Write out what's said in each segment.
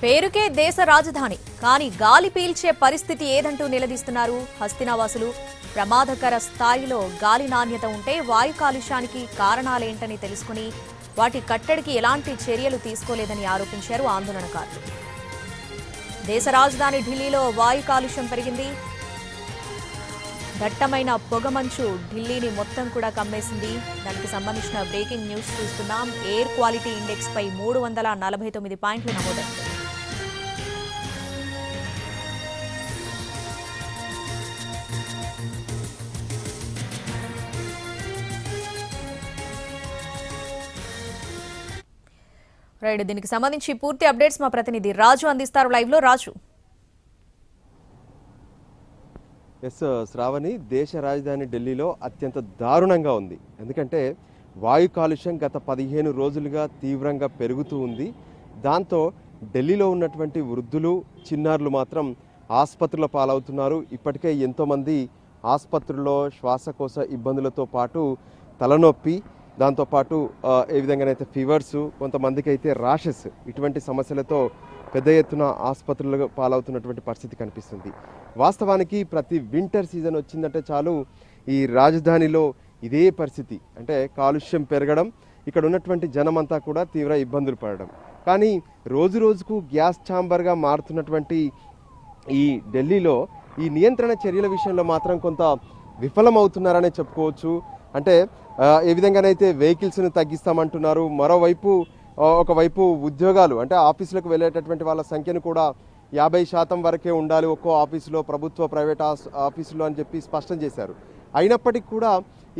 పేరుకే దేశ రాజధాని కానీ గాలి పీల్చే పరిస్థితి ఏదంటూ నిలదీస్తున్నారు హస్తినావాసులు. ప్రమాదకర స్థాయిలో గాలి నాణ్యత ఉంటే వాయు కాలుష్యానికి కారణాలేంటని తెలుసుకుని వాటి కట్టడికి ఎలాంటి చర్యలు తీసుకోలేదని ఆరోపించారు ఆందోళనకారులు. దేశ రాజధాని ఢిల్లీలో వాయు కాలుష్యం పెరిగింది. దట్టమైన పొగమంచు ఢిల్లీని మొత్తం కూడా కమ్మేసింది. దానికి సంబంధించిన బ్రేకింగ్ న్యూస్ చూస్తున్నాం. ఎయిర్ క్వాలిటీ ఇండెక్స్ పై 349 పాయింట్లు నమోదయ్యాయి. రైట్, దీనికి సంబంధించి పూర్తి అప్డేట్స్ మా ప్రతినిధి రాజు అందిస్తారు లైవ్ లో. రాజు. శ్రావణి, దేశ రాజధాని ఢిల్లీలో అత్యంత దారుణంగా ఉంది. ఎందుకంటే వాయు కాలుష్యం గత 15 రోజులుగా తీవ్రంగా పెరుగుతూ ఉంది. దాంతో ఢిల్లీలో ఉన్నటువంటి వృద్ధులు, చిన్నారులు మాత్రం ఆసుపత్రుల పాలవుతున్నారు. ఇప్పటికే ఎంతోమంది ఆసుపత్రుల్లో శ్వాసకోశ ఇబ్బందులతో పాటు తలనొప్పి, దాంతోపాటు ఏ విధంగానైతే ఫీవర్స్, కొంతమందికి అయితే ర్యాషెస్, ఇటువంటి సమస్యలతో పెద్ద ఎత్తున ఆసుపత్రులకు పాలవుతున్నటువంటి పరిస్థితి కనిపిస్తుంది. వాస్తవానికి ప్రతి వింటర్ సీజన్ వచ్చిందంటే చాలు ఈ రాజధానిలో ఇదే పరిస్థితి. అంటే కాలుష్యం పెరగడం, ఇక్కడ ఉన్నటువంటి జనమంతా కూడా తీవ్ర ఇబ్బందులు పడడం. కానీ రోజు రోజుకు గ్యాస్ ఛాంబర్గా మారుతున్నటువంటి ఈ ఢిల్లీలో ఈ నియంత్రణ చర్యల విషయంలో మాత్రం కొంత విఫలమవుతున్నారనే చెప్పుకోవచ్చు. అంటే ఏ విధంగానైతే వెహికల్స్ని తగ్గిస్తామంటున్నారు, మరోవైపు ఒకవైపు ఉద్యోగాలు అంటే ఆఫీసులకు వెళ్ళేటటువంటి వాళ్ళ సంఖ్యను కూడా 50% వరకే ఉండాలి ఒక్కో ఆఫీసులో, ప్రభుత్వ ప్రైవేట్ ఆఫీసులో అని చెప్పి స్పష్టం చేశారు. అయినప్పటికీ కూడా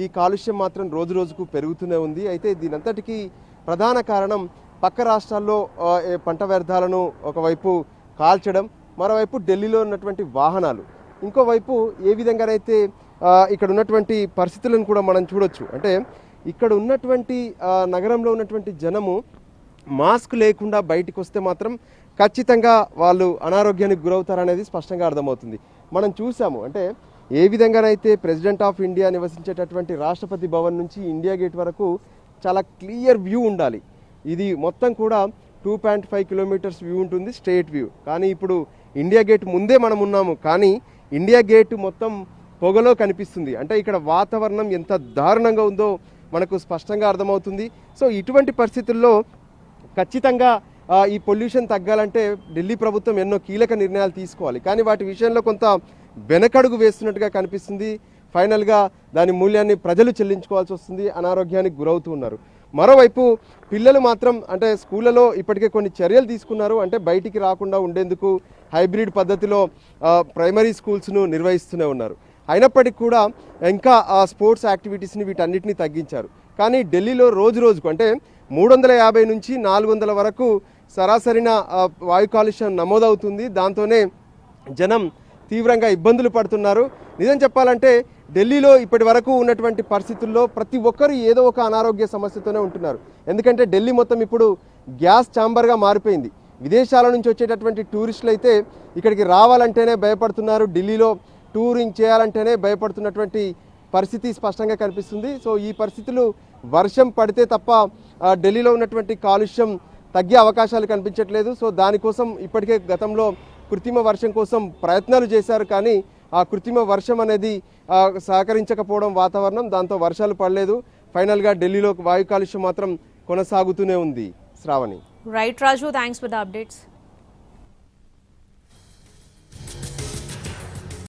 ఈ కాలుష్యం మాత్రం రోజు రోజుకు పెరుగుతూనే ఉంది. అయితే దీనంతటికీ ప్రధాన కారణం పక్క రాష్ట్రాల్లో పంట వ్యర్థాలను ఒకవైపు కాల్చడం, మరోవైపు ఢిల్లీలో ఉన్నటువంటి వాహనాలు, ఇంకోవైపు ఏ విధంగానైతే ఇక్కడ ఉన్నటువంటి పరిస్థితులను కూడా మనం చూడొచ్చు. అంటే ఇక్కడ ఉన్నటువంటి నగరంలో ఉన్నటువంటి జనము మాస్క్ లేకుండా బయటికి వస్తే మాత్రం ఖచ్చితంగా వాళ్ళు అనారోగ్యానికి గురవుతారనేది స్పష్టంగా అర్థమవుతుంది. మనం చూసాము. అంటే ఏ విధంగానైతే president of India నివసించేటటువంటి Rashtrapati Bhavan నుంచి ఇండియా గేట్ వరకు చాలా క్లియర్ వ్యూ ఉండాలి. ఇది మొత్తం కూడా 2.5 కిలోమీటర్స్ వ్యూ ఉంటుంది, స్ట్రేట్ వ్యూ. కానీ ఇప్పుడు ఇండియా గేట్ ముందే మనం ఉన్నాము, కానీ ఇండియా గేట్ మొత్తం పొగలో కనిపిస్తుంది. అంటే ఇక్కడ వాతావరణం ఎంత దారుణంగా ఉందో మనకు స్పష్టంగా అర్థమవుతుంది. సో ఇటువంటి పరిస్థితుల్లో ఖచ్చితంగా ఈ పొల్యూషన్ తగ్గాలంటే ఢిల్లీ ప్రభుత్వం ఎన్నో కీలక నిర్ణయాలు తీసుకోవాలి. కానీ వాటి విషయంలో కొంత వెనకడుగు వేస్తున్నట్టుగా కనిపిస్తుంది. ఫైనల్గా దాని మూల్యాన్ని ప్రజలు చెల్లించుకోవాల్సి వస్తుంది, అనారోగ్యానికి గురవుతూ ఉన్నారు. మరోవైపు పిల్లలు మాత్రం అంటే స్కూళ్ళలో ఇప్పటికే కొన్ని చర్యలు తీసుకున్నారు. అంటే బయటికి రాకుండా ఉండేందుకు హైబ్రిడ్ పద్ధతిలో ప్రైమరీ స్కూల్స్ను నిర్వహిస్తూనే ఉన్నారు. అయినప్పటికీ కూడా ఇంకా స్పోర్ట్స్ యాక్టివిటీస్ని వీటన్నిటిని తగ్గించారు. కానీ ఢిల్లీలో రోజు రోజుకు అంటే 350 నుంచి 400 వరకు సరాసరిన వాయు కాలుష్యం నమోదవుతుంది. దాంతోనే జనం తీవ్రంగా ఇబ్బందులు పడుతున్నారు. నిజం చెప్పాలంటే ఢిల్లీలో ఇప్పటి వరకు ఉన్నటువంటి పరిస్థితుల్లో ప్రతి ఒక్కరు ఏదో ఒక అనారోగ్య సమస్యతోనే ఉంటున్నారు. ఎందుకంటే ఢిల్లీ మొత్తం ఇప్పుడు గ్యాస్ ఛాంబర్గా మారిపోయింది. విదేశాల నుంచి వచ్చేటటువంటి టూరిస్టులు అయితే ఇక్కడికి రావాలంటేనే భయపడుతున్నారు. ఢిల్లీలో టూరింగ్ చేయాలంటేనే భయపడుతున్నటువంటి పరిస్థితి స్పష్టంగా కనిపిస్తుంది. సో ఈ పరిస్థితులు వర్షం పడితే తప్ప ఢిల్లీలో ఉన్నటువంటి కాలుష్యం తగ్గే అవకాశాలు కనిపించట్లేదు. సో దానికోసం ఇప్పటికే గతంలో కృత్రిమ వర్షం కోసం ప్రయత్నాలు చేశారు. కానీ ఆ కృత్రిమ వర్షం అనేది సహకరించకపోవడం వాతావరణం, దాంతో వర్షాలు పడలేదు. ఫైనల్గా ఢిల్లీలో వాయు కాలుష్యం మాత్రం కొనసాగుతూనే ఉంది. Shravani. Right Raju, thanks for the updates.